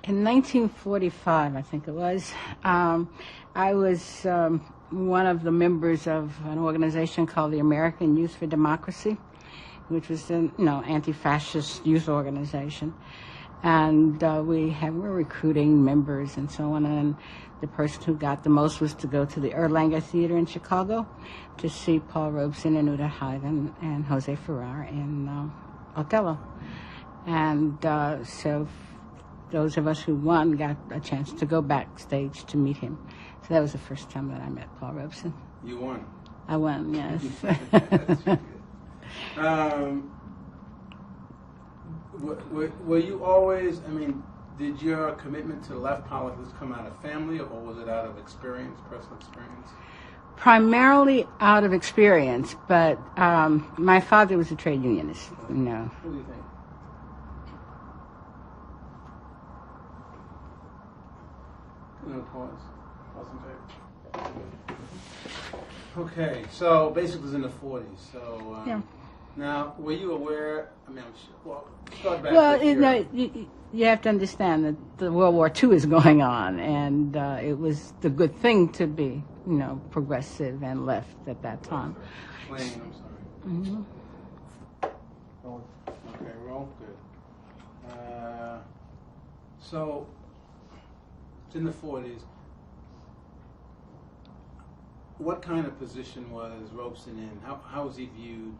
In 1945, I think it was, I was one of the members of an organization called the American Youth for Democracy, which was an anti-fascist youth organization. And we were recruiting members and so on. And the person who got the most was to go to the Erlanger Theater in Chicago to see Paul Robeson and Uta Hagen and Jose Ferrer in Othello. And so those of us who won got a chance to go backstage to meet him. So that was the first time that I met Paul Robeson. You won? I won, yes. That's good. Were you always, did your commitment to left politics come out of family, or was it out of experience, personal experience? Primarily out of experience, but my father was a trade unionist, What do you think? No pause. Pause and tape. Okay, so basically it was in the 40s. So yeah. Now, were you aware? Start back. Well, you have to understand that the World War II is going on, and it was the good thing to be, progressive and left at that time. Explain, I'm sorry. Mm-hmm. Okay, roll. Good. So, it's in the 40s. What kind of position was Robeson in? How was he viewed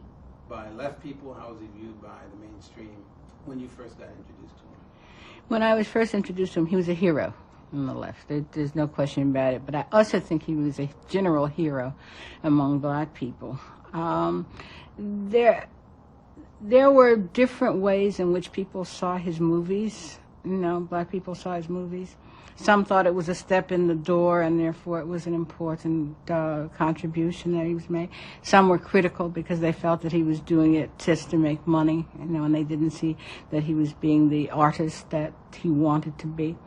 by left people? How was he viewed by the mainstream when you first got introduced to him? When I was first introduced to him, he was a hero on the left. There's no question about it. But I also think he was a general hero among black people. There were different ways in which people saw his movies. Black people saw his movies. Some thought it was a step in the door, and therefore it was an important contribution that he was made. Some were critical because they felt that he was doing it just to make money, and they didn't see that he was being the artist that he wanted to be.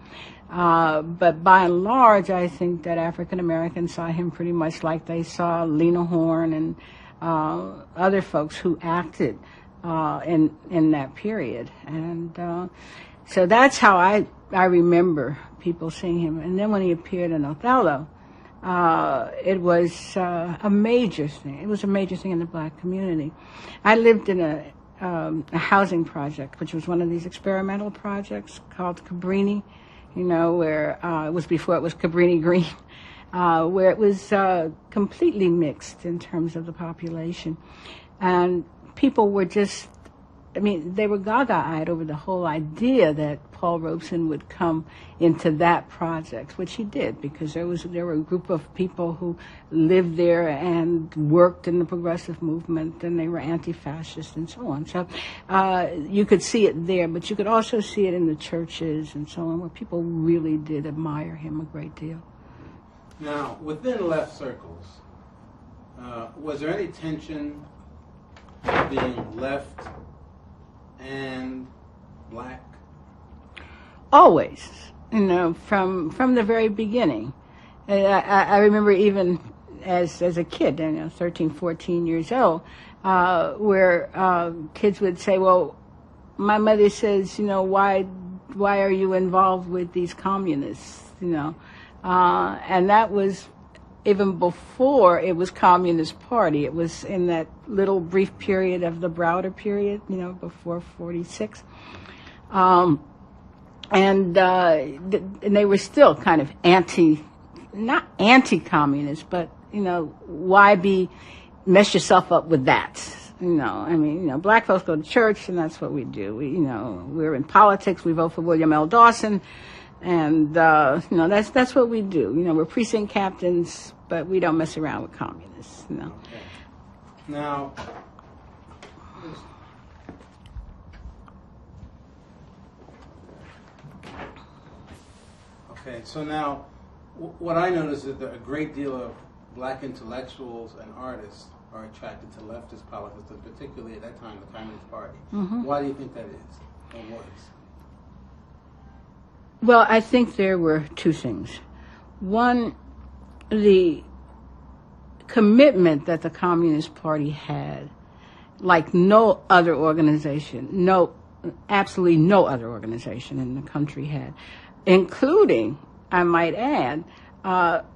But by and large, I think that African Americans saw him pretty much like they saw Lena Horne and other folks who acted in that period. And so that's how I remember people seeing him. And then when he appeared in Othello, it was a major thing. It was a major thing in the black community. I lived in a housing project, which was one of these experimental projects called Cabrini, where it was before it was Cabrini Green, where it was completely mixed in terms of the population. And people were just, they were gaga-eyed over the whole idea that Paul Robeson would come into that project, which he did, because there were a group of people who lived there and worked in the progressive movement, and they were anti-fascist and so on. So you could see it there, but you could also see it in the churches and so on, where people really did admire him a great deal. Now, within left circles, was there any tension being left and black? Always, from the very beginning. I remember even as a kid, 13, 14 years old, where kids would say, well, my mother says, why are you involved with these communists, and that was even before it was Communist Party. It was in that little brief period of the Browder period, before 46. And they were still kind of not anti-communist, but, why mess yourself up with that? Black folks go to church, and that's what we do. We're in politics. We vote for William L. Dawson. And, that's what we do. We're precinct captains, but we don't mess around with communists, Okay. Now, so now, what I notice is that a great deal of black intellectuals and artists are attracted to leftist politics, and particularly at that time, the Communist Party. Mm-hmm. Why do you think that is, or was? Well, I think there were two things. One, the commitment that the Communist Party had, like no other organization, no absolutely no other organization in the country had, including, I might add,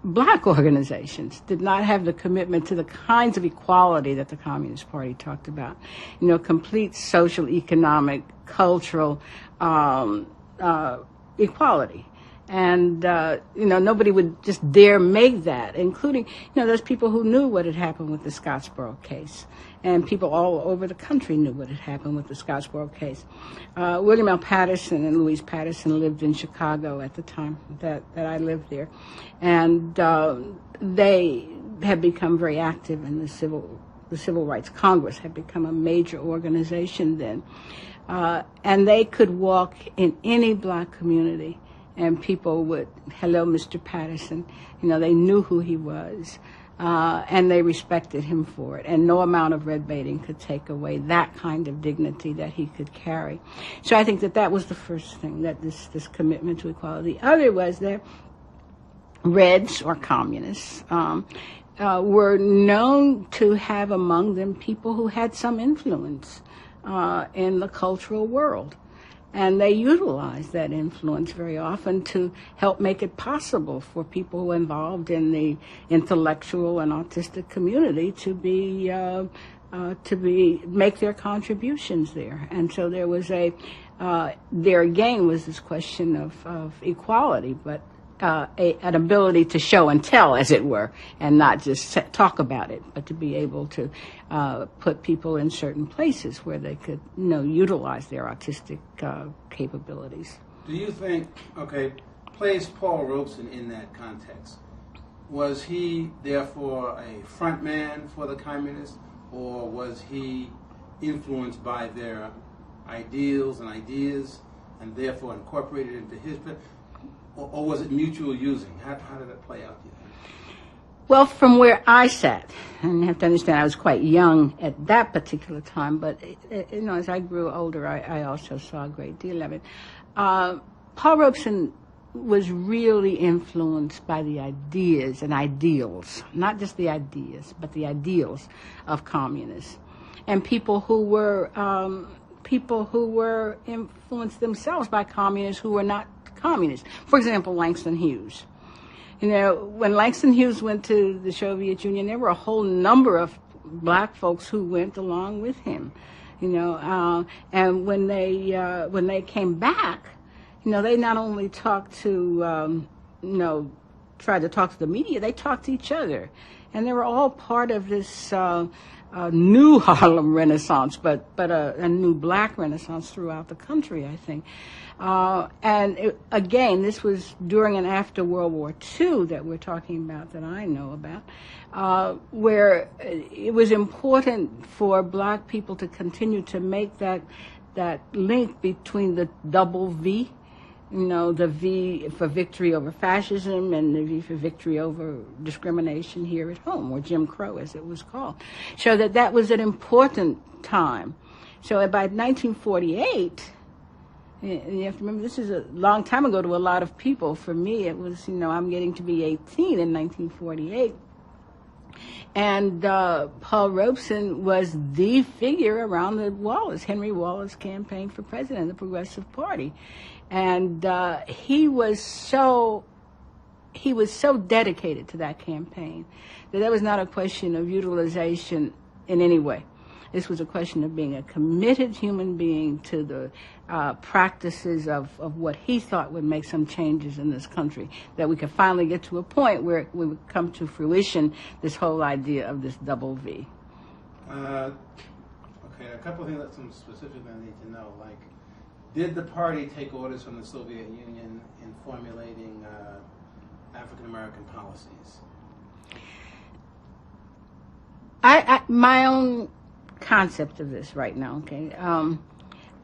black organizations did not have the commitment to the kinds of equality that the Communist Party talked about. Complete social, economic, cultural equality. And, nobody would just dare make that, including, those people who knew what had happened with the Scottsboro case. And people all over the country knew what had happened with the Scottsboro case. William L. Patterson and Louise Patterson lived in Chicago at the time that I lived there. And they had become very active in the Civil Rights Congress, had become a major organization then. And they could walk in any black community and people would, hello, Mr. Patterson. They knew who he was, and they respected him for it. And no amount of red baiting could take away that kind of dignity that he could carry. So I think that was the first thing, that this commitment to equality. The other was that Reds, or communists, were known to have among them people who had some influence in the cultural world. And they utilized that influence very often to help make it possible for people who were involved in the intellectual and artistic community to make their contributions there. And so there was there again was this question of equality, but an ability to show and tell, as it were, and not just talk about it, but to be able to put people in certain places where they could, utilize their artistic capabilities. Do you think, place Paul Robeson in that context, was he therefore a front man for the communists, or was he influenced by their ideals and ideas and therefore incorporated into his? Or was it mutual using? How did it play out, do you think? Well, from where I sat, and you have to understand I was quite young at that particular time, but as I grew older, I also saw a great deal of it. Paul Robeson was really influenced by the ideas and ideals, not just the ideas, but the ideals of communists, and people who were influenced themselves by communists who were not communists. For example, Langston Hughes. When Langston Hughes went to the Soviet Union, there were a whole number of black folks who went along with him. And when they came back, they not only talked to, tried to talk to the media, they talked to each other. And they were all part of this new Harlem Renaissance, but a new black Renaissance throughout the country, I think. Again, this was during and after World War II that we're talking about, that I know about, where it was important for black people to continue to make that link between the double V, the V for victory over fascism and the V for victory over discrimination here at home, or Jim Crow as it was called. So that was an important time. So by 1948, you have to remember, this is a long time ago to a lot of people. For me, it was, I'm getting to be 18 in 1948. And Paul Robeson was the figure around the Henry Wallace campaign for president of the Progressive Party. And he was so dedicated to that campaign that was not a question of utilization in any way. This was a question of being a committed human being to the practices of what he thought would make some changes in this country, that we could finally get to a point where we would come to fruition this whole idea of this double V. A couple of things that some specifics I need to know, like, did the party take orders from the Soviet Union in formulating African American policies? My own concept of this right now,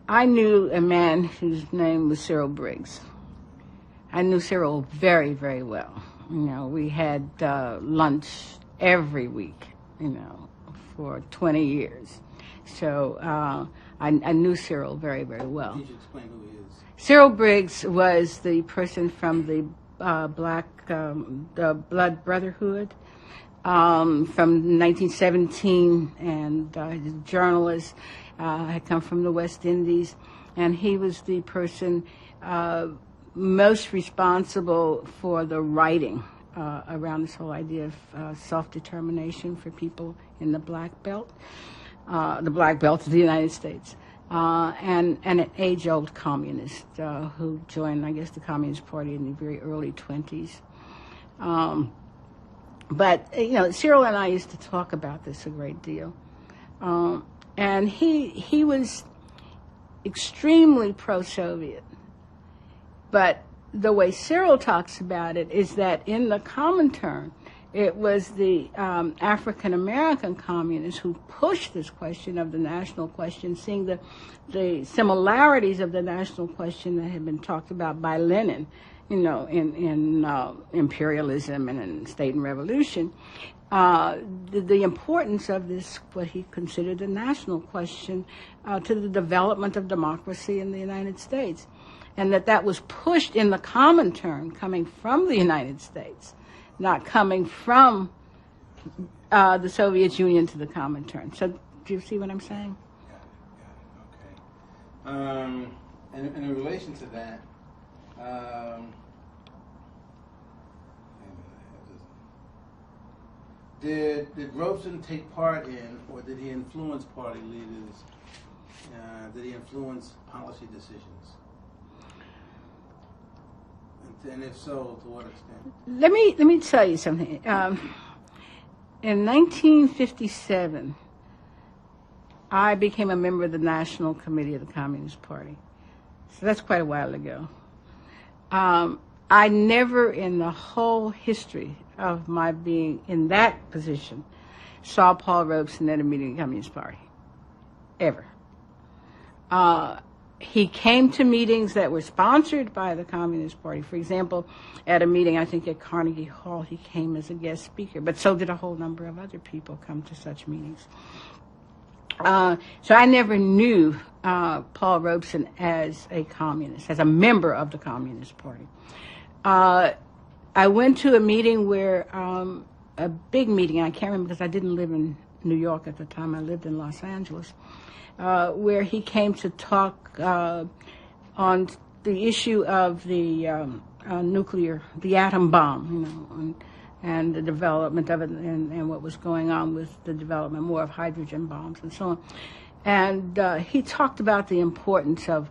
I knew a man whose name was Cyril Briggs. I knew Cyril very, very well. We had lunch every week, for 20 years. So I knew Cyril very, very well. Could you explain who he is? Cyril Briggs was the person from the the Blood Brotherhood from 1917, and he's a journalist, had come from the West Indies. and he was the person most responsible for the writing around this whole idea of self-determination for people in the Black Belt. The Black Belt of the United States. And an age-old communist who joined, I guess, the Communist Party in the very early 20s. But, Cyril and I used to talk about this a great deal. And he was extremely pro-Soviet. But the way Cyril talks about it is that in the Comintern, it was the African-American communists who pushed this question of the national question, seeing the similarities of the national question that had been talked about by Lenin, in imperialism and in state and revolution. The importance of this, what he considered the national question, to the development of democracy in the United States. And that was pushed in the Comintern coming from the United States, not coming from the Soviet Union to the Comintern. So do you see what I'm saying? Got it. Okay. And in relation to that, did Robeson take part in, or did he influence party leaders? Did he influence policy decisions? And if so, to what extent? Let me tell you something. In 1957, I became a member of the National Committee of the Communist Party. So that's quite a while ago. I never in the whole history of my being in that position saw Paul Robeson at a meeting of the Communist Party. Ever. He came to meetings that were sponsored by the Communist Party. For example, at a meeting, I think at Carnegie Hall, he came as a guest speaker, but so did a whole number of other people come to such meetings. So I never knew Paul Robeson as a communist, as a member of the Communist Party. I went to a meeting where, a big meeting, I can't remember because I didn't live in New York at the time, I lived in Los Angeles, where he came to talk on the issue of the the atom bomb, and the development of it, and what was going on with the development more of hydrogen bombs and so on. And he talked about the importance of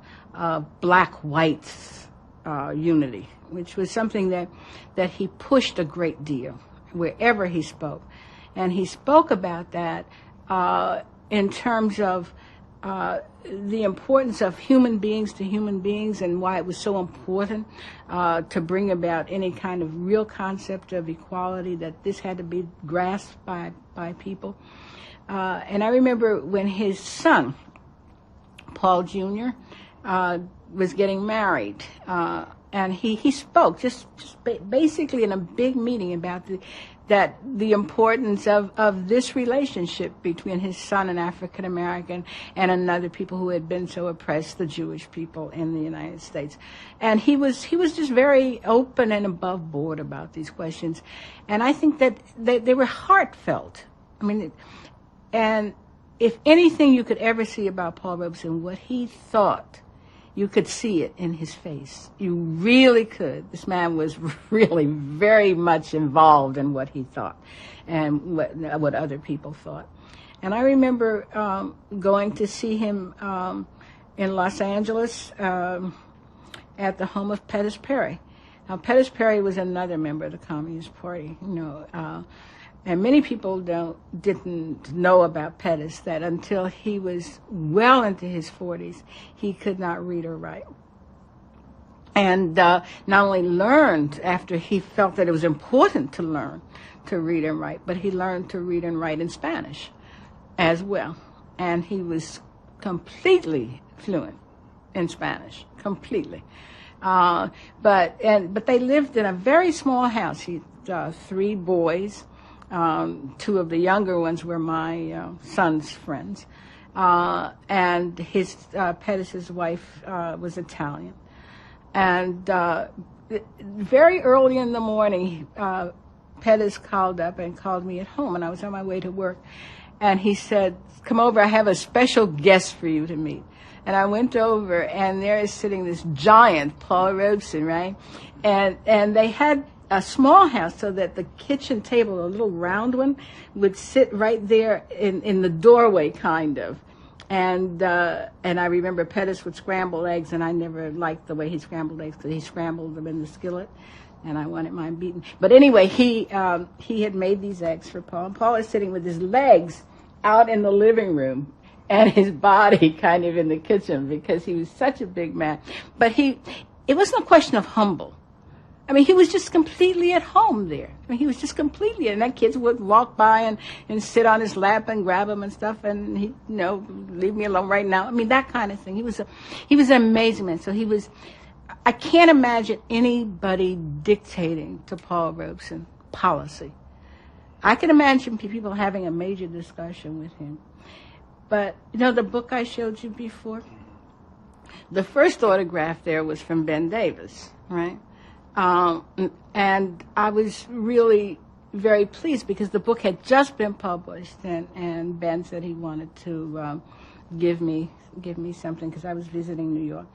black-white unity, which was something that he pushed a great deal wherever he spoke. And he spoke about that in terms of the importance of human beings to human beings, and why it was so important to bring about any kind of real concept of equality, that this had to be grasped by people. And I remember when his son, Paul Jr., was getting married, and he spoke just basically in a big meeting about the importance of this relationship between his son, an African American, and another people who had been so oppressed, the Jewish people in the United States. And he was just very open and above board about these questions. And I think that they were heartfelt. I mean, and if anything you could ever see about Paul Robeson, what he thought, you could see it in his face. You really could. This man was really very much involved in what he thought and what other people thought. And I remember going to see him in Los Angeles at the home of Pettis Perry. Now, Pettis Perry was another member of the Communist Party, and many people didn't know about Pettis, that until he was well into his 40s, he could not read or write. And not only learned after he felt that it was important to learn to read and write, but he learned to read and write in Spanish as well. And he was completely fluent in Spanish, completely. But they lived in a very small house. He had 3 boys. 2 of the younger ones were my son's friends. And his Pettis' wife was Italian. And very early in the morning, Pettis called up and called me at home, and I was on my way to work. And he said, "Come over, I have a special guest for you to meet." And I went over, and there is sitting this giant Paul Robeson, right? And they had a small house so that the kitchen table, a little round one, would sit right there in the doorway, kind of. And I remember Pettis would scramble eggs, and I never liked the way he scrambled eggs because he scrambled them in the skillet, and I wanted mine beaten. But anyway, he had made these eggs for Paul. And Paul is sitting with his legs out in the living room and his body kind of in the kitchen because he was such a big man. But it wasn't a question of humble. I mean, he was just completely at home there. I mean, he was just completely, and that kids would walk by and sit on his lap and grab him and stuff, and he, leave me alone right now. I mean, that kind of thing. He was an amazing man. So I can't imagine anybody dictating to Paul Robeson policy. I can imagine people having a major discussion with him. But, the book I showed you before, the first autograph there was from Ben Davis, right? And I was really very pleased because the book had just been published, and Ben said he wanted to give me something because I was visiting New York,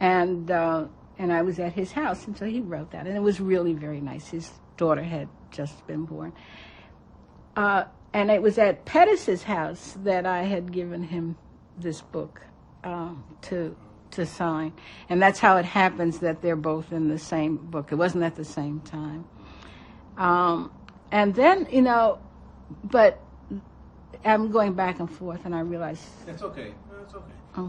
and I was at his house, and so he wrote that, and it was really very nice. His daughter had just been born, and it was at Pettis's house that I had given him this book to sign. And that's how it happens that they're both in the same book. It wasn't at the same time. And then, but I'm going back and forth, and I realize... That's okay. That's okay. Oh.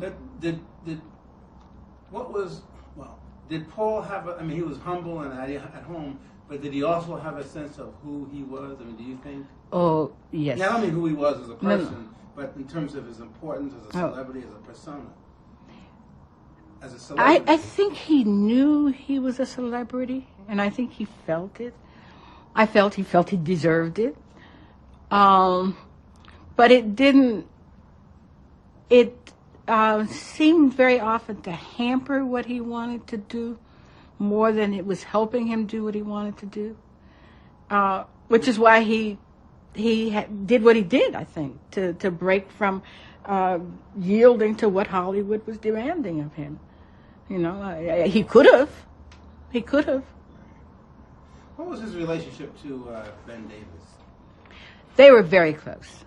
Did Paul have he was humble and at home, but did he also have a sense of who he was? I mean, do you think? Oh, yes. Yeah, I don't mean who he was as a person, No. but in terms of his importance as a celebrity, as a persona. As a celebrity. I think he knew he was a celebrity, and I think he felt it. I felt he deserved it. But it didn't, seemed very often to hamper what he wanted to do more than it was helping him do what he wanted to do. Which is why he did what he did, I think, to break from yielding to what Hollywood was demanding of him. He could have. What was his relationship to Ben Davis? They were very close.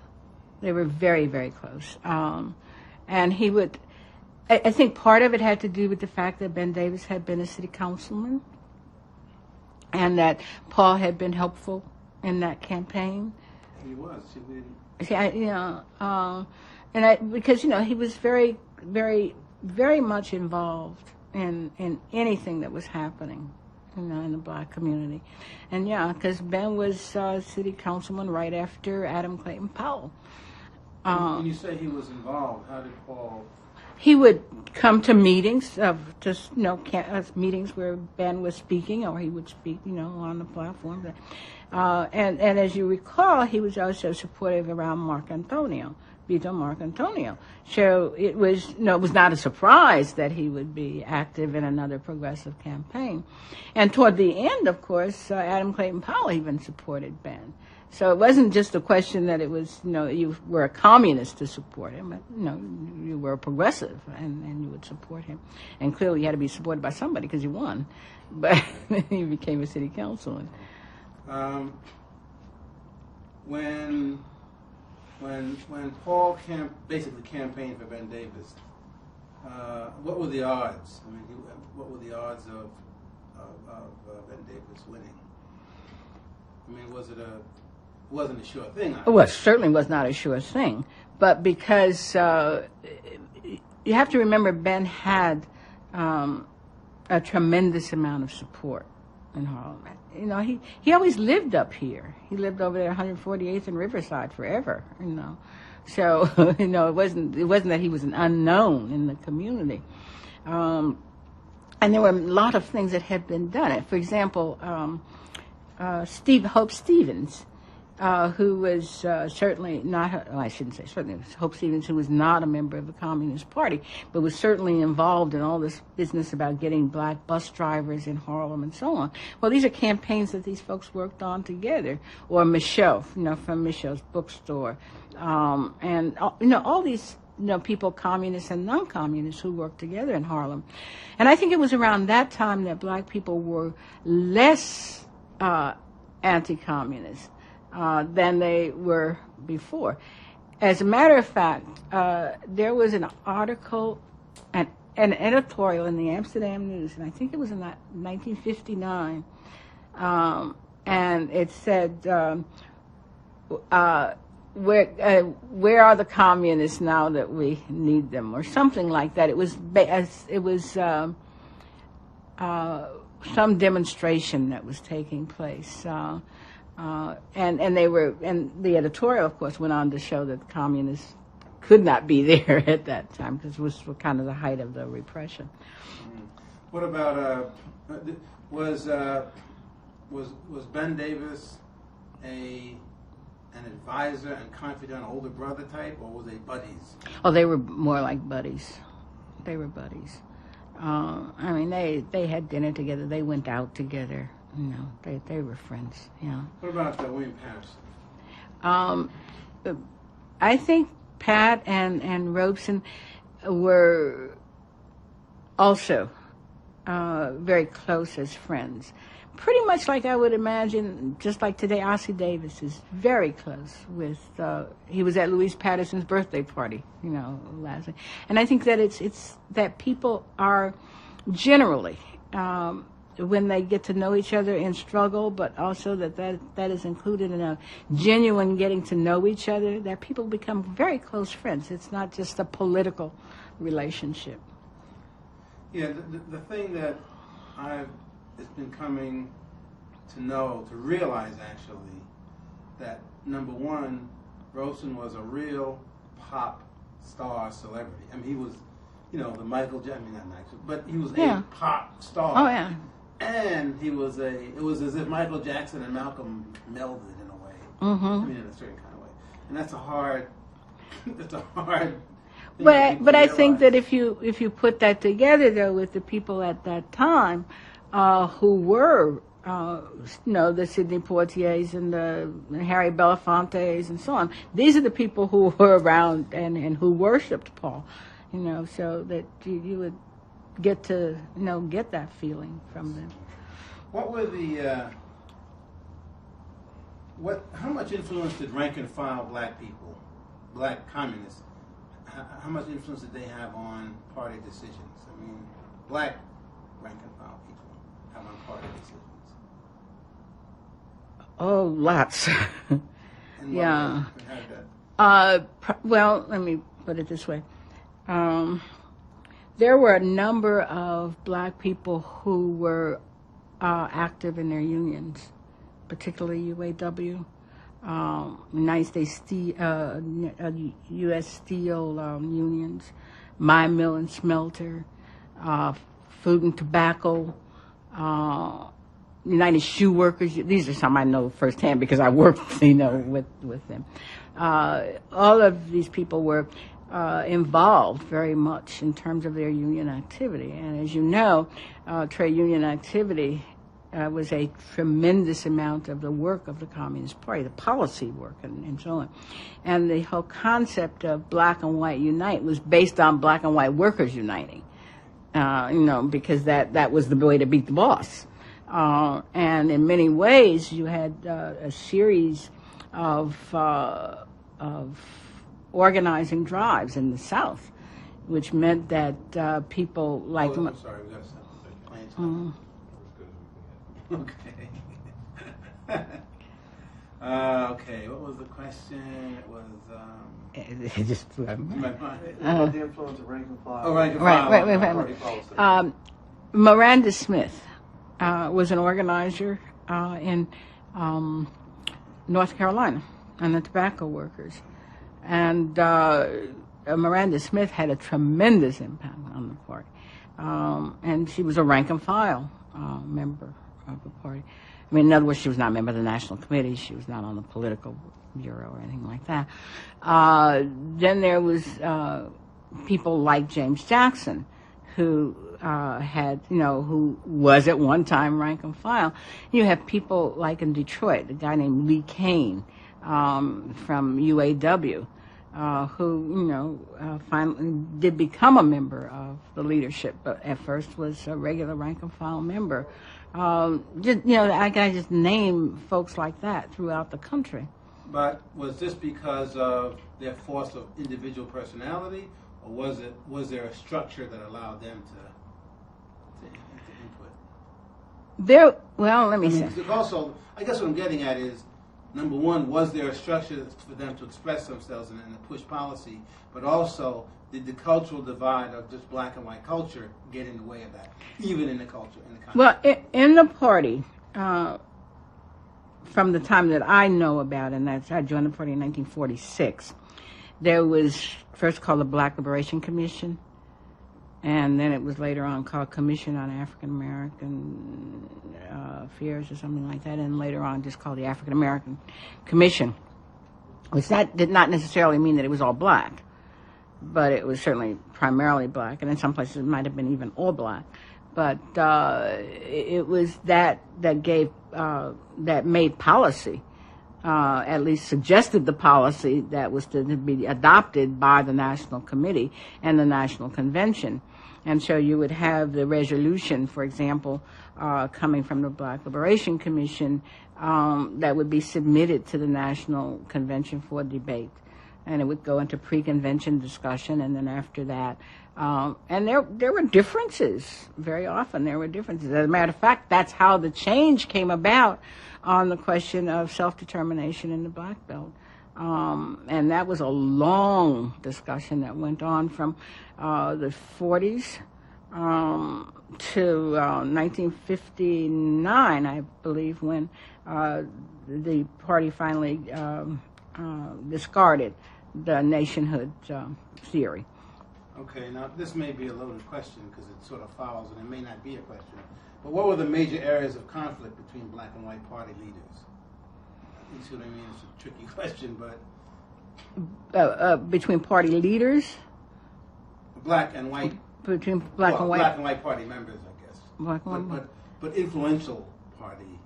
They were very, very close. And he would, I think part of it had to do with the fact that Ben Davis had been a city councilman and that Paul had been helpful in that campaign. He was. Because he was very, very, very much involved in anything that was happening, in the black community. And because Ben was city councilman right after Adam Clayton Powell. When you say he was involved, how did Paul? He would come to meetings meetings where Ben was speaking, or he would speak, on the platform. And as you recall, he was also supportive around Vito Marcantonio. So it was, it was not a surprise that he would be active in another progressive campaign. And toward the end, of course, Adam Clayton Powell even supported Ben. So it wasn't just a question that it was, you were a communist to support him, but, you were a progressive and you would support him. And clearly you had to be supported by somebody because you won. But he became a city councilman. When Paul basically campaigned for Ben Davis, what were the odds? What were the odds of Ben Davis winning? Wasn't a sure thing. Well, it certainly was not a sure thing. But because you have to remember, Ben had a tremendous amount of support in Harlem. He always lived up here. He lived over there 148th and Riverside forever, So, it wasn't that he was an unknown in the community. And there were a lot of things that had been done. For example, Hope Stevens, who was certainly not, I shouldn't say certainly, Hope Stevens, who was not a member of the Communist Party, but was certainly involved in all this business about getting black bus drivers in Harlem and so on. Well, these are campaigns that these folks worked on together. Or Michelle, from Michelle's bookstore. And, all these people, communists and non-communists, who worked together in Harlem. And I think it was around that time that black people were less anti-communist than they were before. As a matter of fact, there was an article, an editorial in the Amsterdam News, and I think it was in 1959, and it said, where are the communists now that we need them, or something like that. It was some demonstration that was taking place, and the editorial, of course, went on to show that the communists could not be there at that time because it was kind of the height of the repression. What about was Ben Davis an advisor and confidant, older brother type, or were they buddies? Oh, they were more like buddies. They were buddies. I mean, they had dinner together. They went out together. They were friends. Yeah. What about William Patterson? I think Pat and Robeson were also very close as friends. Pretty much like I would imagine, just like today, Ossie Davis is very close with, he was at Louise Patterson's birthday party, last night. And I think that it's that people are generally, when they get to know each other in struggle, but also that is included in a genuine getting to know each other, that people become very close friends. It's not just a political relationship. Yeah, the thing that it's been coming to realize actually, that number one, Robeson was a real pop star celebrity. I mean, he was, the Michael Jackson, not Michael, but he was a pop star. Oh, yeah. And it was as if Michael Jackson and Malcolm melded in a way. Mm-hmm. I mean, in a certain kind of way. And that's a hard But I think that if you put that together, though, with the people at that time, who were, the Sidney Poitiers and the Harry Belafontes and so on. These are the people who were around and who worshipped Paul, so that you would get to, get that feeling from them. What were how much influence did rank and file black people, black communists, how much influence did they have on party decisions? I mean, black rank and file people have on party decisions. Oh, lots. Yeah. Well, let me put it this way. There were a number of black people who were active in their unions, particularly UAW, United States Steel, U.S. Steel unions, My Mill and Smelter, Food and Tobacco, United Shoe Workers. These are some I know firsthand because I worked, with them. All of these people were involved very much in terms of their union activity. And as you know, trade union activity was a tremendous amount of the work of the Communist Party, the policy work and so on. And the whole concept of black and white unite was based on black and white workers uniting, because that was the way to beat the boss. And in many ways, you had a series of organizing drives in the South, which meant that people like... Oh, I'm sorry, we got to stop. Okay. Okay, what was the question? It was... It just flew out of my mind. About the influence of rank and file. Oh, rank and file. Right. Miranda Smith was an organizer in North Carolina, and the tobacco workers. And Miranda Smith had a tremendous impact on the party. And she was a rank and file member of the party. I mean, in other words, she was not a member of the National Committee. She was not on the political bureau or anything like that. Then there was people like James Jackson, who who was at one time rank and file. You have people like in Detroit, a guy named Lee Kane from UAW, who, finally did become a member of the leadership, but at first was a regular rank and file member. I can just name folks like that throughout the country. But was this because of their force of individual personality, or was there a structure that allowed them to input? Let me say. Also, I guess what I'm getting at is, number one, was there a structure for them to express themselves and to push policy? But also, did the cultural divide of just black and white culture get in the way of that, even in the culture? Well, in the party, from the time that I know about, and that's I joined the party in 1946, there was first called the Black Liberation Commission, and then it was later on called Commission on African American Affairs or something like that, and later on just called the African American Commission, which that did not necessarily mean that it was all black, but it was certainly primarily black, and in some places it might have been even all black. But it was that made policy, at least suggested the policy that was to be adopted by the National Committee and the National Convention. And so you would have the resolution, for example, coming from the Black Liberation Commission that would be submitted to the National Convention for debate. And it would go into pre-convention discussion, and then after that, and there were differences. Very often there were differences. As a matter of fact, that's how the change came about on the question of self-determination in the Black Belt. And that was a long discussion that went on from the 40s to 1959, I believe, when the party finally discarded the nationhood theory. Okay, now this may be a loaded question because it sort of follows, and it may not be a question. But what were the major areas of conflict between black and white party leaders? You see what I mean? It's a tricky question, but between party leaders, black and white. Between black and white. Black and white party members, I guess. Black and white. But influential party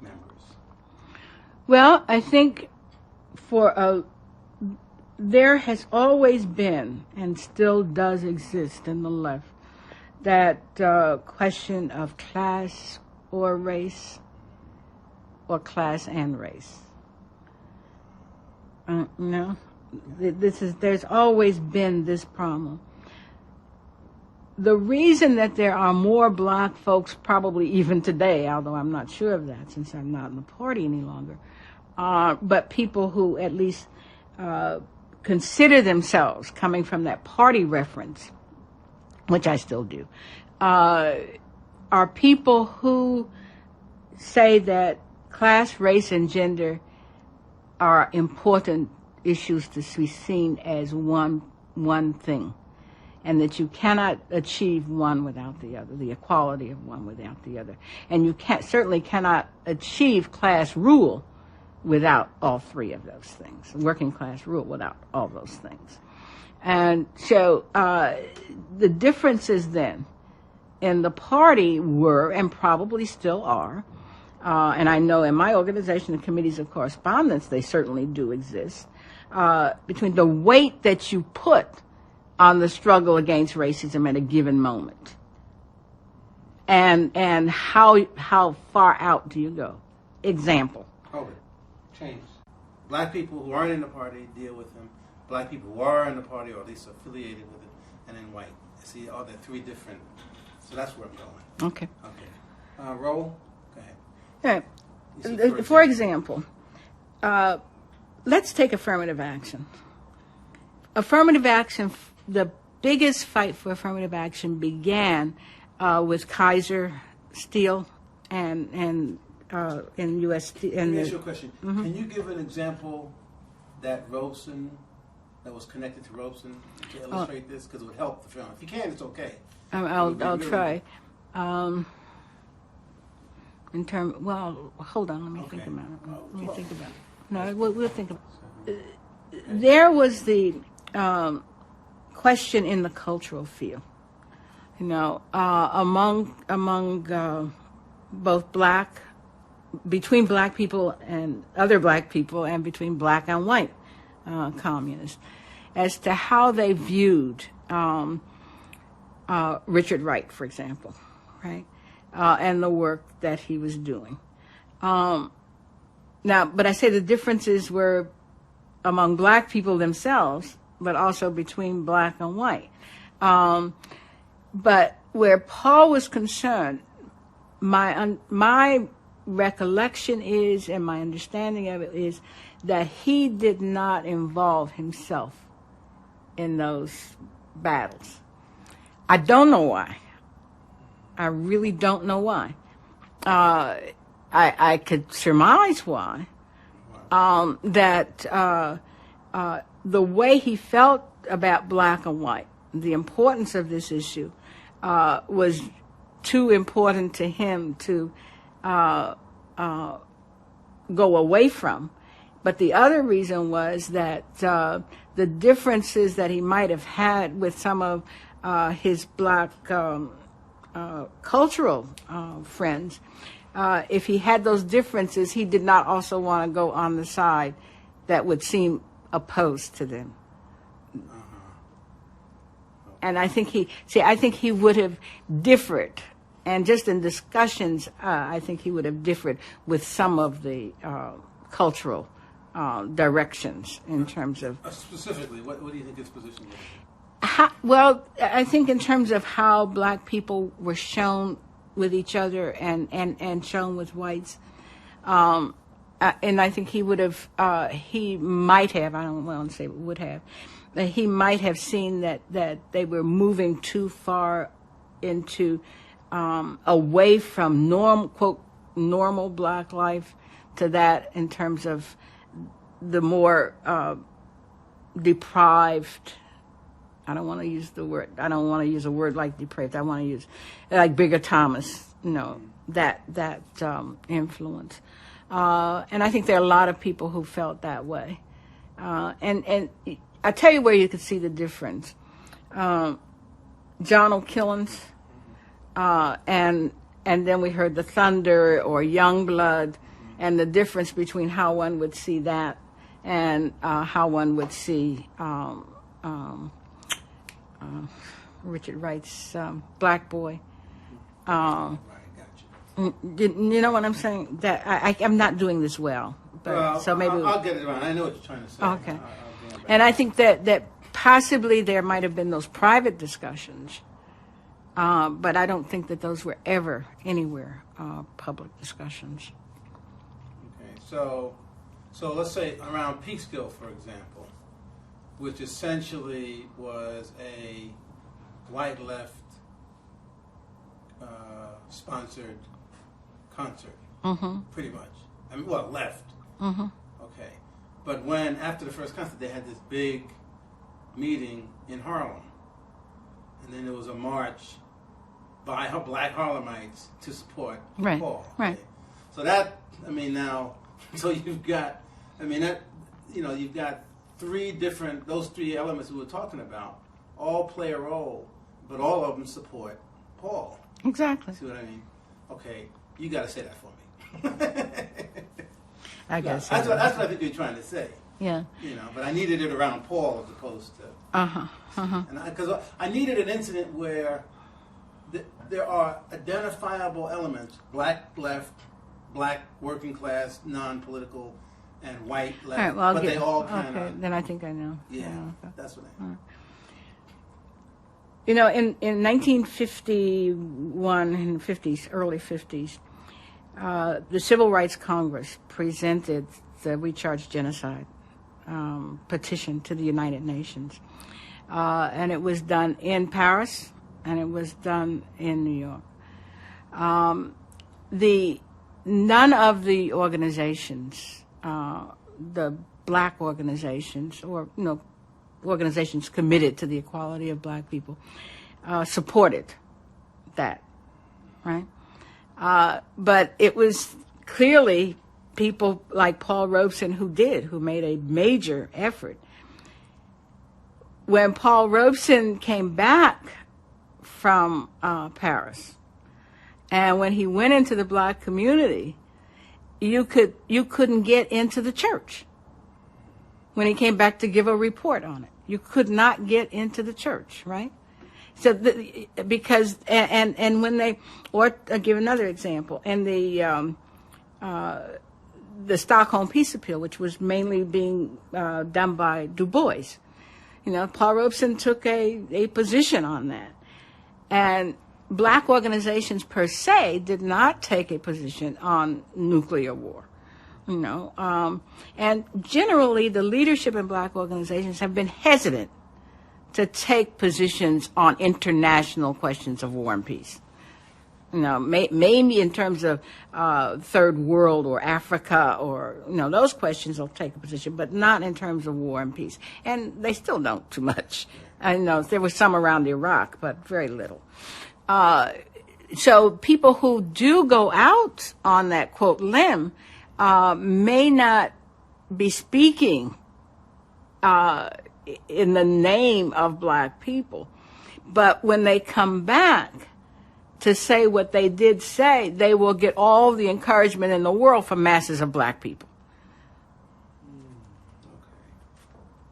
members. Well, I think there has always been, and still does exist in the left, that question of class or race, or class and race. There's always been this problem. The reason that there are more black folks, probably even today, although I'm not sure of that since I'm not in the party any longer, but people who at least consider themselves coming from that party reference, which I still do, are people who say that class, race, and gender are important issues to be seen as one thing, and that you cannot achieve one without the other, the equality of one without the other. And you certainly cannot achieve class rule without all three of those things, working class rule without all those things. And so the differences then in the party were, and probably still are, and I know in my organization, the committees of correspondence, they certainly do exist, between the weight that you put on the struggle against racism at a given moment, and how far out do you go? Example. Change. Black people who aren't in the party deal with them. Black people who are in the party, or at least affiliated with it, and then white. See, are there three different? So that's where I'm going. Okay. Roll. Go ahead. All right. For example, let's take affirmative action. Affirmative action. The biggest fight for affirmative action began with Kaiser Steel and in U.S. Let me ask you a question. Mm-hmm. Can you give an example that was connected to Robeson to illustrate this? Because it would help the film. If you can, it's okay. I'll try. Hold on. Let me think about it. No, we'll think about it. There was the question in the cultural field, among both between black people and other black people, and between black and white communists, as to how they viewed Richard Wright, for example, right, and the work that he was doing. Now, but I say the differences were among black people themselves, but also between black and white. But where Paul was concerned, my recollection is, and my understanding of it is, that he did not involve himself in those battles. I don't know why. I really don't know why. I could surmise why. That the way he felt about black and white, the importance of this issue, was too important to him to go away from. But the other reason was that the differences that he might have had with some of his black cultural friends, if he had those differences, he did not also want to go on the side that would seem opposed to them. And I think he would have differed, and just in discussions, I think he would have differed with some of the cultural directions in terms of. Specifically, what do you think his position was? Well, I think in terms of how black people were shown with each other and shown with whites, and I think he would have, he might have, I don't want to say would have, but he might have seen that they were moving too far into, away from normal black life to that in terms of the more deprived. I don't want to use a word like depraved. I want to use like Bigger Thomas, that influence. And I think there are a lot of people who felt that way. And I tell you where you could see the difference. John O'Killens, and then we heard the Thunder or Youngblood, and the difference between how one would see that and how one would see Richard Wright's Black Boy. Right, gotcha. You know what I'm saying? That I'm not doing this well, but so maybe I'll get it around. I know what you're trying to say. Okay. And I think that possibly there might have been those private discussions, but I don't think that those were ever anywhere public discussions. Okay, so let's say around Peekskill, for example, which essentially was a white left sponsored concert, pretty much. I mean, well, left. Okay, but when after the first concert they had this big meeting in Harlem, and then there was a march by black Harlemites to support Paul. Right. Okay? So that, I mean, now, so you've got, I mean, that, you've got those three elements we were talking about all play a role, but all of them support Paul. Exactly. See what I mean? Okay, you got to say that for me. I guess that's what I think you're trying to say. Yeah. But I needed it around Paul as opposed to. And because I needed an incident where there are identifiable elements: black left, black working class, non-political, and white left. All right, well, but they all kind of. Okay, then I think I know. Yeah, that's what I mean. In 1951 and 50s, early 50s, the Civil Rights Congress presented the We Charge Genocide petition to the United Nations. And it was done in Paris, and it was done in New York. None of the organizations, the black organizations, or organizations committed to the equality of black people, supported that, right? But it was clearly people like Paul Robeson who made a major effort. When Paul Robeson came back from Paris, and when he went into the black community, you couldn't get into the church. when he came back to give a report on it. You could not get into the church, right? So, because when they, or I'll give another example, in the Stockholm Peace Appeal, which was mainly being done by Du Bois, Paul Robeson took a position on that, and black organizations per se did not take a position on nuclear war. And generally the leadership in black organizations have been hesitant to take positions on international questions of war and peace. Maybe in terms of third world or Africa or, those questions they'll take a position, but not in terms of war and peace. And they still don't too much. I know there was some around Iraq, but very little. So people who do go out on that, quote, limb, may not be speaking in the name of black people. But when they come back to say what they did say, they will get all the encouragement in the world from masses of black people.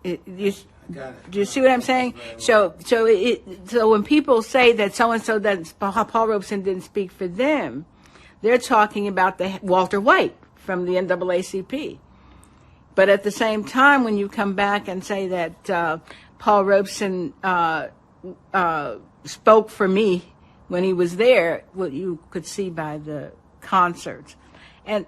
Okay. Do you see what I'm saying? So when people say that so-and-so, that Paul Robeson didn't speak for them, they're talking about the Walter White from the NAACP. But at the same time, when you come back and say that Paul Robeson spoke for me when he was there, what you could see by the concerts. And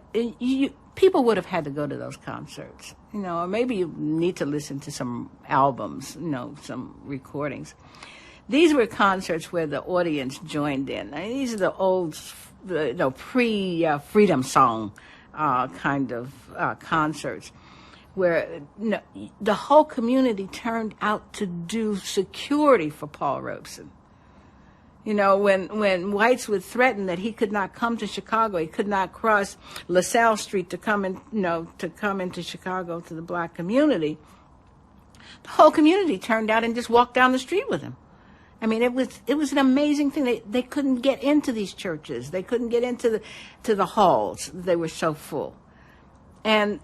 people would have had to go to those concerts, or maybe you need to listen to some albums, some recordings. These were concerts where the audience joined in. These are the old, pre-freedom song kind of concerts, where the whole community turned out to do security for Paul Robeson. When whites would threaten that he could not come to Chicago, he could not cross LaSalle Street to come in, to come into Chicago to the black community, the whole community turned out and just walked down the street with him. I mean, it was an amazing thing. They couldn't get into these churches. They couldn't get into the halls. They were so full. And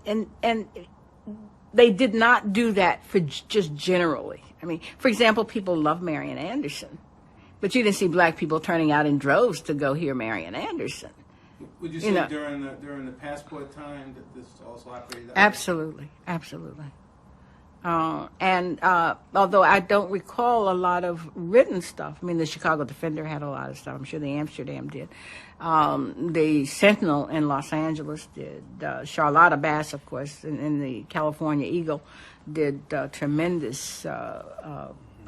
they did not do that for just generally. I mean, for example, people love Marian Anderson, but you didn't see black people turning out in droves to go hear Marian Anderson. Would you say during the passport time that this also operated? Absolutely. And although I don't recall a lot of written stuff, I mean, the Chicago Defender had a lot of stuff. I'm sure the Amsterdam did. The Sentinel in Los Angeles did. Charlotta Bass, of course, in the California Eagle, did tremendous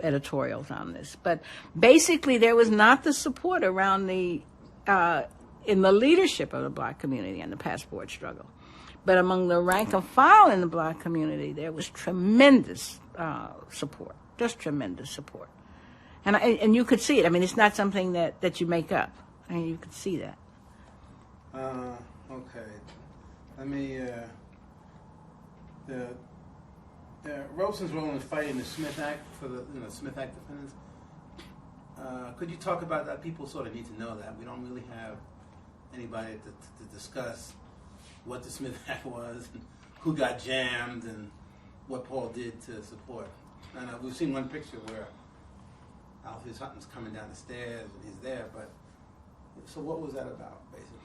editorials on this. But basically, there was not the support around in the leadership of the black community and the passport struggle. But among the rank and file in the black community, there was tremendous support, just tremendous support. And you could see it. I mean, it's not something that you make up. I mean, you could see that. Okay. Let me, Robeson's role in fighting the Smith Act for the Smith Act defendants. Could you talk about that? People sort of need to know that. We don't really have anybody to discuss what the Smith Act was, and who got jammed, and what Paul did to support. And we've seen one picture where Alpheus Hutton's coming down the stairs and he's there, but so what was that about, basically?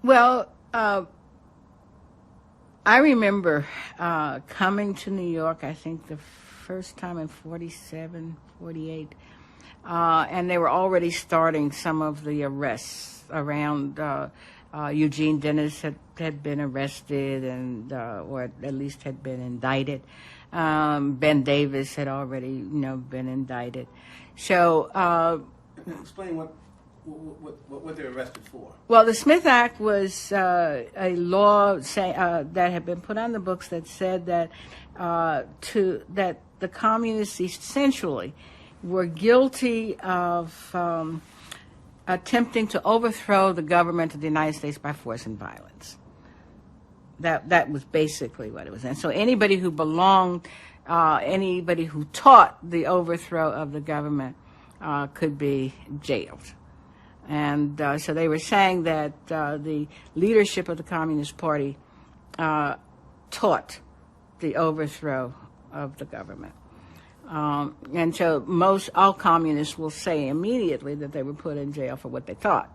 Well, I remember coming to New York, I think the first time in 47, 48, and they were already starting some of the arrests around Eugene Dennis had been arrested and or at least had been indicted. Ben Davis had already been indicted. So explain what they're arrested for. Well, the Smith Act was a law that had been put on the books that said that that the communists essentially were guilty of attempting to overthrow the government of the United States by force and violence. That was basically what it was. And so anybody who belonged, anybody who taught the overthrow of the government could be jailed. And so they were saying that the leadership of the Communist Party taught the overthrow of the government. And so all communists will say immediately that they were put in jail for what they thought,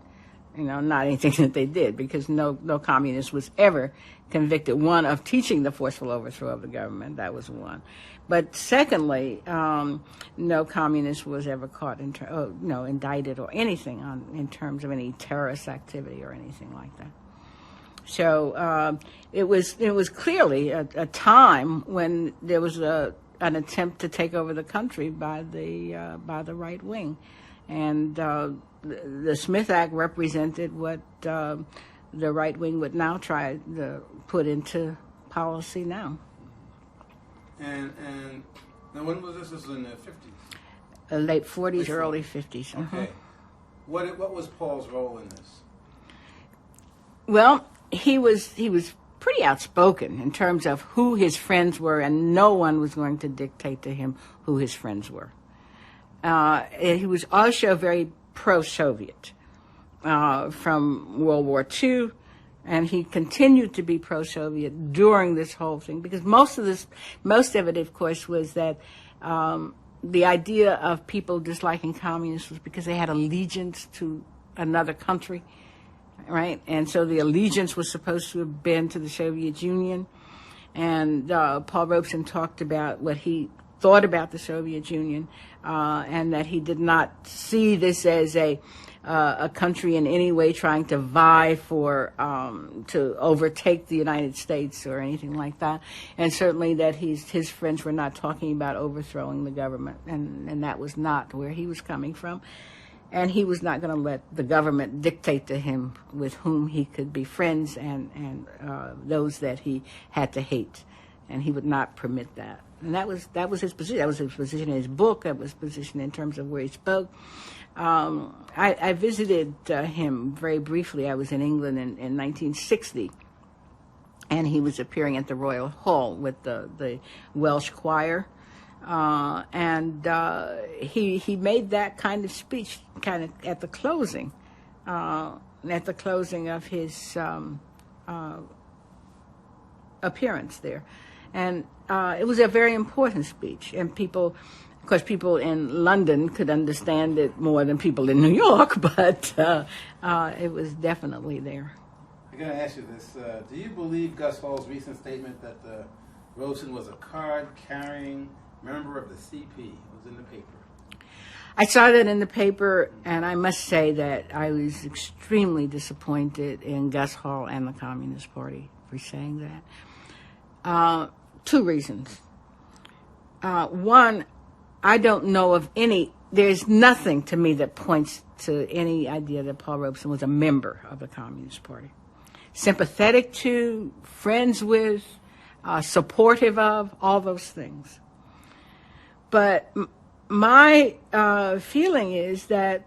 not anything that they did, because no communist was ever convicted, one, of teaching the forceful overthrow of the government. That was one. But secondly, no communist was ever caught, indicted or anything in terms of any terrorist activity or anything like that. So it was clearly a time when there was an attempt to take over the country by the right wing, and the Smith Act represented what the right wing would now try to put into policy now. And now when was this? This was in the 50s? Late 40s, early 50s. Okay. What was Paul's role in this? Well, he was pretty outspoken in terms of who his friends were, and no one was going to dictate to him who his friends were. He was also very pro-Soviet from World War II, and he continued to be pro-Soviet during this whole thing, because most of it, of course, was that the idea of people disliking communists was because they had allegiance to another country, right? And so the allegiance was supposed to have been to the Soviet Union. And Paul Robeson talked about what he thought about the Soviet Union, and that he did not see this as a country in any way trying to vie for to overtake the United States or anything like that. And certainly that his friends were not talking about overthrowing the government, and that was not where he was coming from. And he was not going to let the government dictate to him with whom he could be friends and those that he had to hate. And he would not permit that. And that was his position. That was his position in his book. That was his position in terms of where he spoke. I visited him very briefly. I was in England in 1960. And he was appearing at the Royal Hall with the Welsh choir. And he made that kind of speech kind of at the closing of his appearance there. And it was a very important speech, and people in London could understand it more than people in New York, but it was definitely there. I gotta ask you this: do you believe Gus Hall's recent statement that Robeson was a card-carrying member of the CP? It was in the paper. I saw that in the paper, and I must say that I was extremely disappointed in Gus Hall and the Communist Party for saying that. Two reasons. One, I don't know of there's nothing to me that points to any idea that Paul Robeson was a member of the Communist Party. Sympathetic to, friends with, supportive of, all those things. But my feeling is that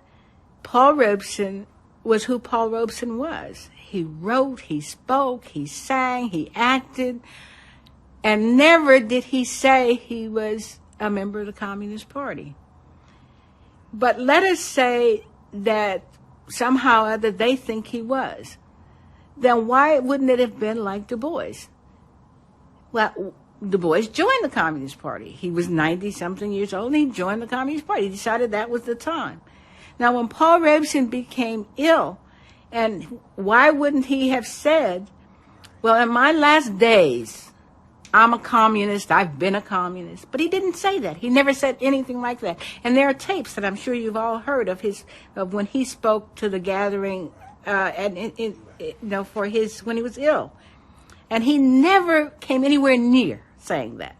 Paul Robeson was who Paul Robeson was. He wrote, he spoke, he sang, he acted, and never did he say he was a member of the Communist Party. But let us say that somehow or other they think he was. Then why wouldn't it have been like Du Bois? Well, Du Bois joined the Communist Party. He was 90-something years old, and he joined the Communist Party. He decided that was the time. Now, when Paul Robeson became ill, and why wouldn't he have said, well, in my last days, I'm a communist, I've been a communist. But he didn't say that. He never said anything like that. And there are tapes that I'm sure you've all heard of when he spoke to the gathering when he was ill. And he never came anywhere near saying that.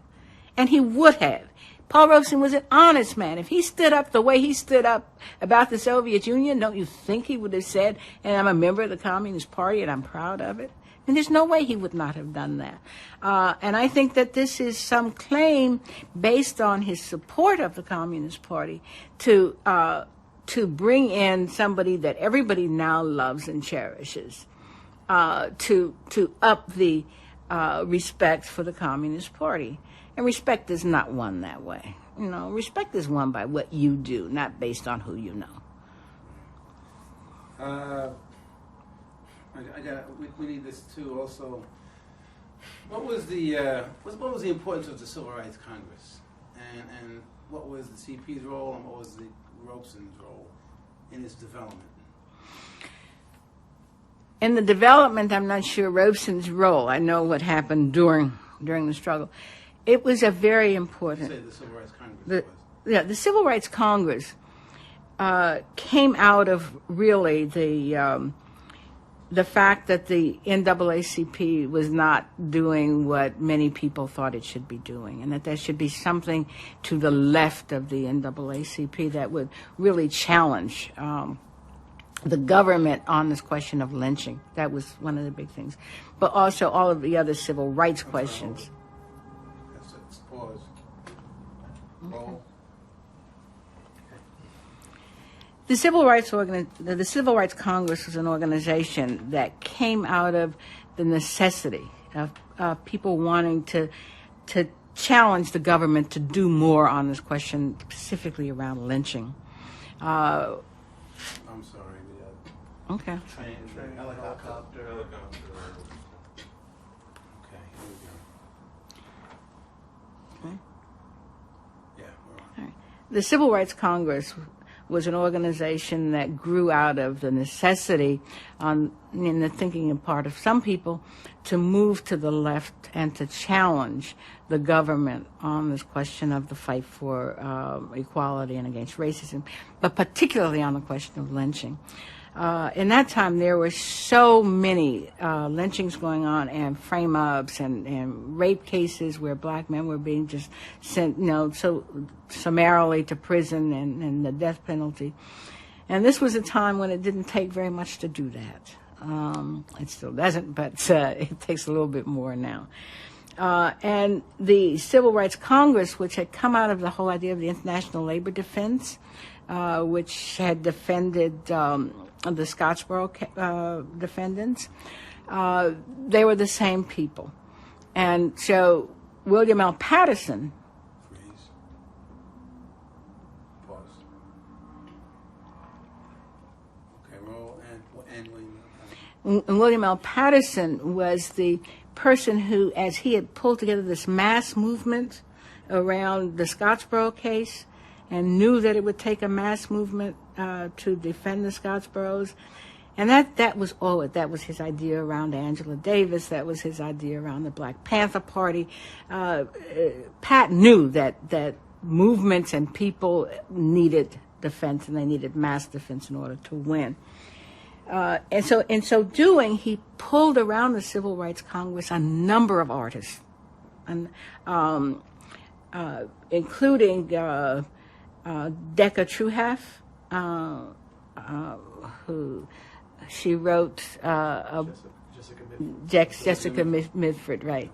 And he would have. Paul Robeson was an honest man. If he stood up the way he stood up about the Soviet Union, don't you think he would have said, and I'm a member of the Communist Party and I'm proud of it? And there's no way he would not have done that. And I think that this is some claim based on his support of the Communist Party to bring in somebody that everybody now loves and cherishes, to up the respect for the Communist Party. And respect is not won that way. Respect is won by what you do, not based on who you know. We need this too. Also, What was the importance of the Civil Rights Congress, and what was the CP's role, and what was the Robeson's role in its development? In the development, I'm not sure Robeson's role. I know what happened during the struggle. It was a very important. You say the Civil Rights Congress The Civil Rights Congress came out of really the fact that the NAACP was not doing what many people thought it should be doing, and that there should be something to the left of the NAACP that would really challenge the government on this question of lynching. That was one of the big things. But also all of the other civil rights questions. Let's pause. Okay. The Civil Rights Congress was an organization that came out of the necessity of people wanting to challenge the government to do more on this question, specifically around lynching. I'm sorry. Okay. Train, helicopter. Okay, here we go. Okay. Yeah, we're on. All right. The Civil Rights Congress was an organization that grew out of the necessity, in the thinking and part of some people, to move to the left and to challenge the government on this question of the fight for equality and against racism, but particularly on the question of lynching. In that time, there were so many lynchings going on, and frame-ups and rape cases where black men were being just sent, so summarily to prison and the death penalty. And this was a time when it didn't take very much to do that. It still doesn't, but it takes a little bit more now. And the Civil Rights Congress, which had come out of the whole idea of the International Labor Defense, which had defended the Scottsboro defendants, they were the same people. And so William L. Patterson. Freeze. Pause. Okay, roll and William L. Patterson was the person who, as he had pulled together this mass movement around the Scottsboro case, and knew that it would take a mass movement to defend the Scottsboros. And that was all it. That was his idea around Angela Davis. That was his idea around the Black Panther Party. Pat knew that movements and people needed defense, and they needed mass defense in order to win. And so in so doing, he pulled around the Civil Rights Congress a number of artists, and including Decca Truehalf, who she wrote Jessica Mitford, right?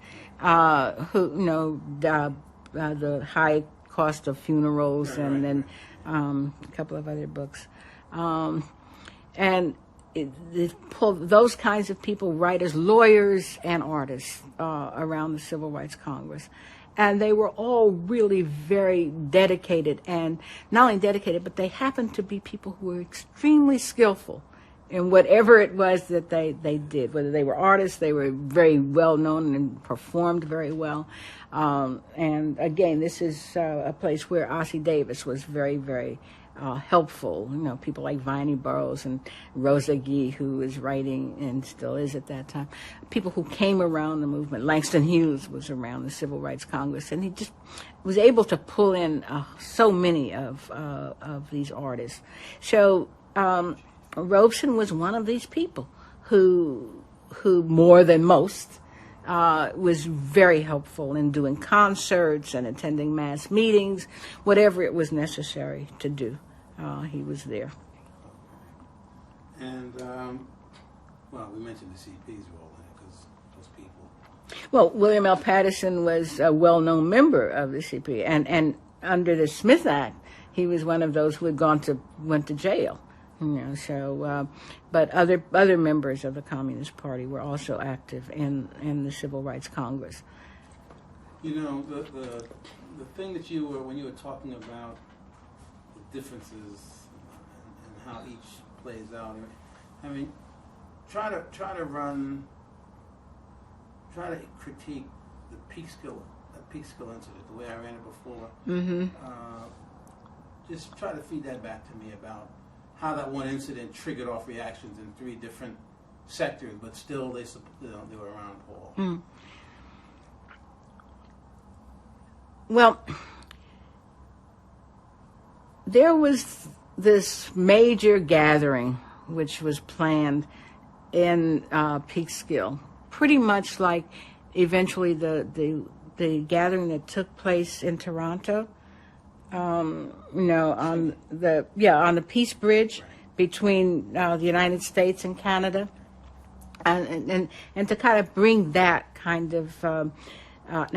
Who the High Cost of Funerals, and then a couple of other books, and it pulled those kinds of people, writers, lawyers, and artists around the Civil Rights Congress. And they were all really very dedicated, and not only dedicated, but they happened to be people who were extremely skillful in whatever it was that they did. Whether they were artists, they were very well known and performed very well. And again, this is a place where Ossie Davis was very, very helpful. People like Viney Burroughs and Rosa Gee, who was writing and still is at that time. People who came around the movement. Langston Hughes was around the Civil Rights Congress, and he just was able to pull in so many of these artists. So Robeson was one of these people who more than most was very helpful in doing concerts and attending mass meetings, whatever it was necessary to do. He was there. And, we mentioned the CP's role in it, because those people. Well, William L. Patterson was a well-known member of the CP, and under the Smith Act, he was one of those who went to jail. But other members of the Communist Party were also active in the Civil Rights Congress. The thing that when you were talking about the differences and how each plays out, I mean, try to run try to critique the Peekskill incident, the way I ran it before. Just try to feed that back to me about how that one incident triggered off reactions in 3 different sectors, but still they were around Paul. Well, there was this major gathering which was planned in Peekskill, pretty much like eventually the gathering that took place in Toronto. On the Peace Bridge between the United States and Canada, and to kind of bring that kind of an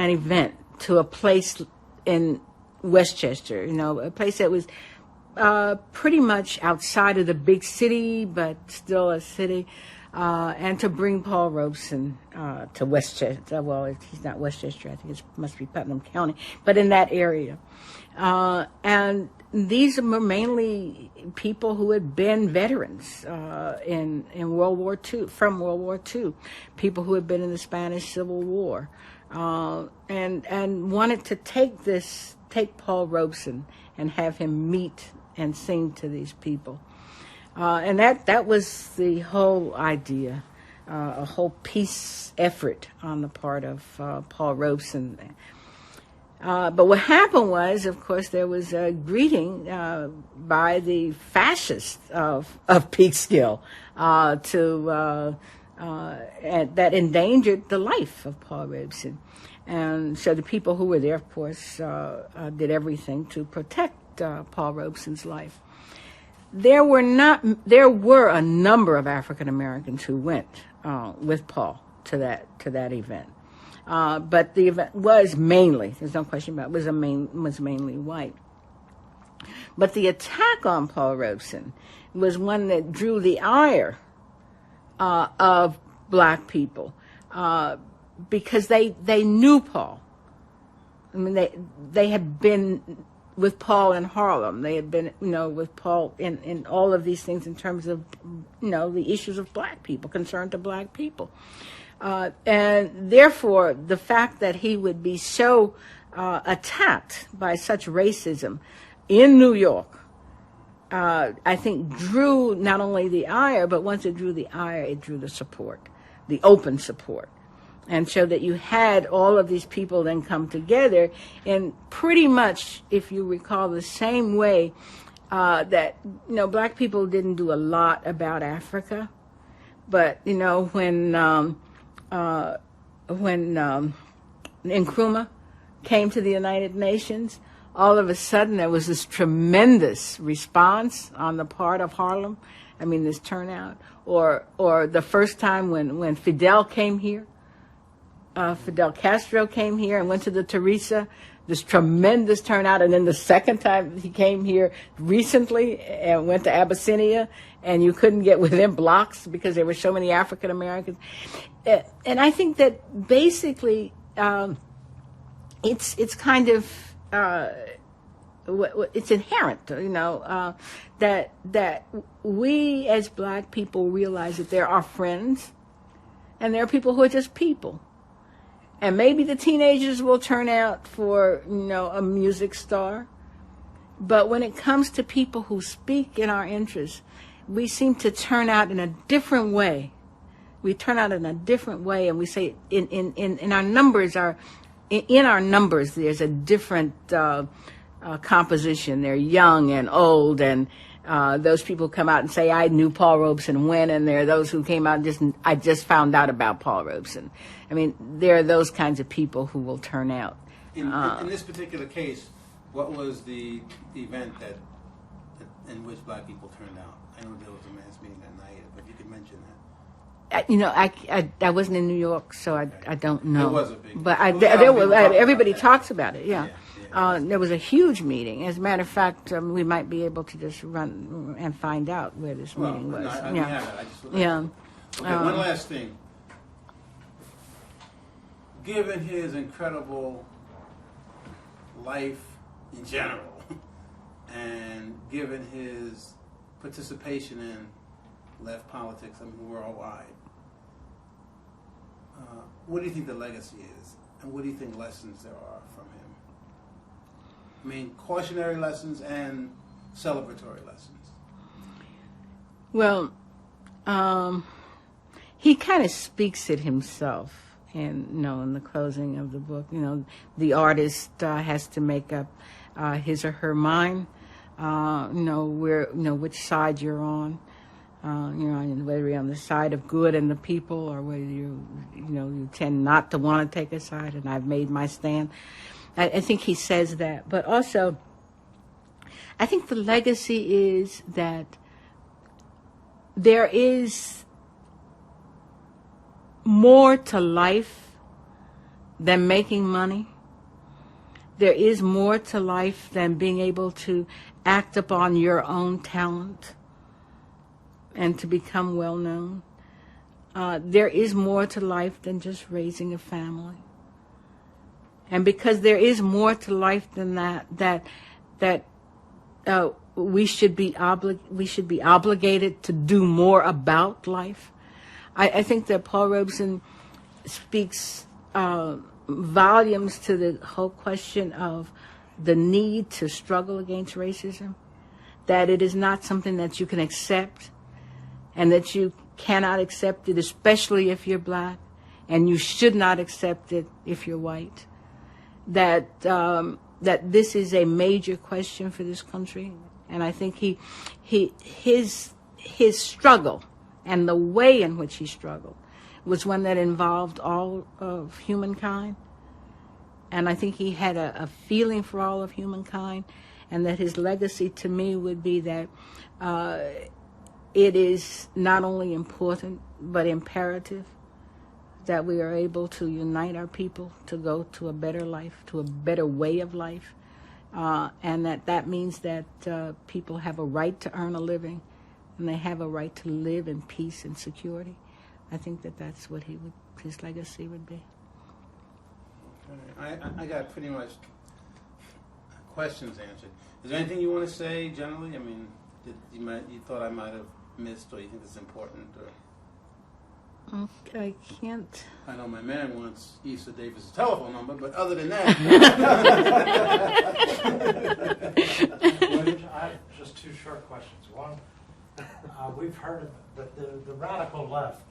event to a place in Westchester, a place that was pretty much outside of the big city, but still a city, and to bring Paul Robeson to Westchester. Well, he's not Westchester, I think it must be Putnam County, but in that area. And these were mainly people who had been veterans in World War II, from World War II, people who had been in the Spanish Civil War, and wanted to take Paul Robeson and have him meet and sing to these people. And that was the whole idea, a whole peace effort on the part of Paul Robeson. But what happened was, of course, there was a greeting by the fascists of Peekskill that endangered the life of Paul Robeson. And so the people who were there, of course, did everything to protect Paul Robeson's life. There were a number of African Americans who went with Paul to that event. But the event was mainly, there's no question about it, was mainly white. But the attack on Paul Robeson was one that drew the ire of black people because they knew Paul. I mean, they had been with Paul in Harlem. They had been, with Paul in all of these things in terms of, the issues of black people, concern to black people. And therefore, the fact that he would be so attacked by such racism in New York, I think drew not only the ire, but once it drew the ire, it drew the support, the open support. And so that you had all of these people then come together in pretty much, if you recall, the same way that, black people didn't do a lot about Africa. But, when Nkrumah came to the United Nations, all of a sudden there was this tremendous response on the part of Harlem. I mean, this turnout. Or the first time when Fidel came here, Fidel Castro came here and went to the Teresa, this tremendous turnout. And then the second time he came here recently and went to Abyssinia, and you couldn't get within blocks because there were so many African Americans. And I think that basically it's kind of it's inherent, that we as black people realize that there are friends and there are people who are just people. And maybe the teenagers will turn out for, a music star. But when it comes to people who speak in our interests, we seem to turn out in a different way. We turn out in a different way, and we say in our numbers there's a different composition. They're young and old, and those people come out and say, I knew Paul Robeson when, and there are those who came out and I just found out about Paul Robeson. I mean, there are those kinds of people who will turn out. In this particular case, what was the event in which black people turned out? I know there was a mass meeting that night, but you could mention that. I wasn't in New York, so I don't know. It was a big. But everybody talks about it. Yeah. There was a huge meeting. As a matter of fact, we might be able to just run and find out where this meeting was. Okay, one last thing. Given his incredible life in general, and given his participation in left politics, worldwide, what do you think the legacy is, and what do you think lessons there are from him? I mean, cautionary lessons and celebratory lessons. Well, he kind of speaks it himself, and in the closing of the book, the artist has to make up his or her mind, which side you're on, whether you're on the side of good and the people, or whether you tend not to want to take a side. And I've made my stand. I think he says that, but also, I think the legacy is that there is more to life than making money. There is more to life than being able to act upon your own talent and to become well known. There is more to life than just raising a family. And because there is more to life than that we should be obligated to do more about life. I think that Paul Robeson speaks volumes to the whole question of the need to struggle against racism, that it is not something that you can accept, and that you cannot accept it, especially if you're black, and you should not accept it if you're white. That this is a major question for this country, and I think his struggle and the way in which he struggled was one that involved all of humankind, and I think he had a feeling for all of humankind, and that his legacy to me would be that it is not only important but imperative that we are able to unite our people to go to a better life, to a better way of life, and that means that people have a right to earn a living, and they have a right to live in peace and security. I think that's what his legacy would be. I got pretty much questions answered. Is there anything you want to say generally? I mean, you thought I might have missed, or you think it's important, or? I can't. I know my man wants Issa Davis' telephone number, but other than that. I have just two short questions. One, we've heard of the radical left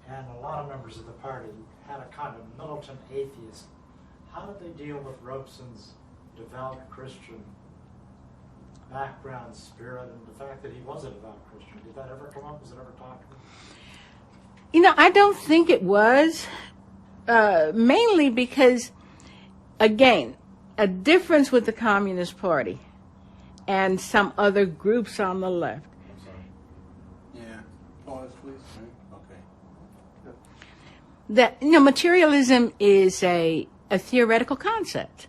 and a lot of members of the party had a kind of militant atheism. How did they deal with Robeson's devout Christian background, spirit, and the fact that he was a devout Christian? Did that ever come up? Was it ever talked about? I don't think it was, mainly because, again, a difference with the Communist Party and some other groups on the left. I'm sorry. Yeah. Pause, please. Okay. That, materialism is a theoretical concept.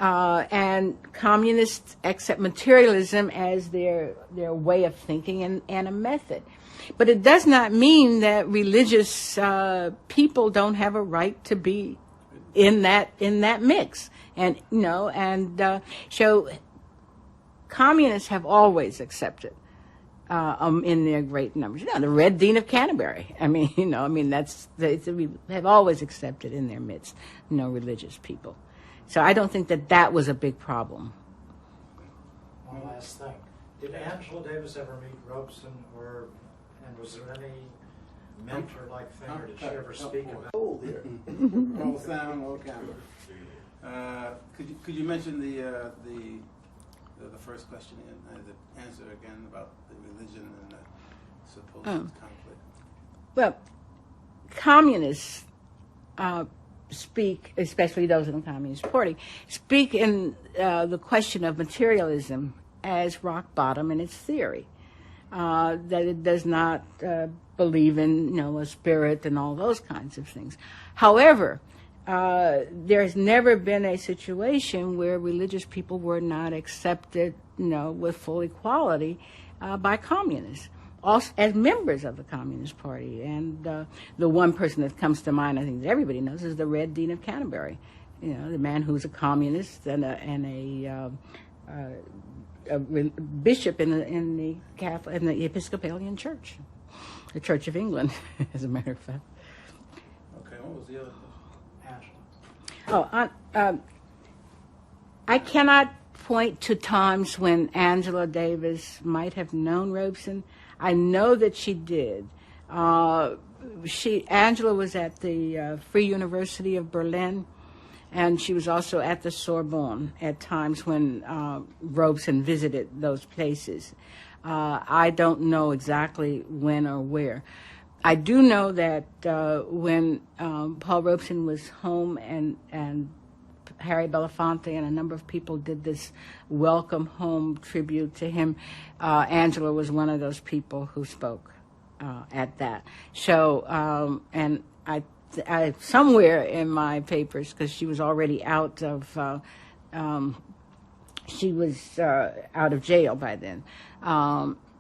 And communists accept materialism as their way of thinking and a method. But it does not mean that religious people don't have a right to be in that mix. And so communists have always accepted in their great numbers. The Red Dean of Canterbury. They have always accepted in their midst, religious people. So I don't think that was a big problem. One last thing. Did Angela Davis ever meet Robeson, and was there any mentor-like thing, or did she ever speak about? Hold here. Roll sound, roll camera. Could you mention the first question and the answer again about the religion and the supposed conflict? Well, communists speak, especially those in the Communist Party, speak in the question of materialism as rock bottom in its theory. That it does not believe in, a spirit and all those kinds of things. However, there's never been a situation where religious people were not accepted, with full equality by communists, also as members of the Communist Party. And the one person that comes to mind, I think that everybody knows, is the Red Dean of Canterbury. The man who's a communist and a bishop in the Episcopalian Church, the Church of England, as a matter of fact. Okay, well, was the other person? Angela. I cannot point to times when Angela Davis might have known Robeson. I know that she did. Angela was at the Free University of Berlin, and she was also at the Sorbonne at times when Robeson visited those places. I don't know exactly when or where. I do know that when Paul Robeson was home and Harry Belafonte and a number of people did this welcome home tribute to him, Angela was one of those people who spoke at that show. And I somewhere in my papers, because she was already out of out of jail by then.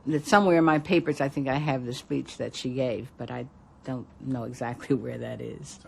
That somewhere in my papers, I think I have the speech that she gave, but I don't know exactly where that is.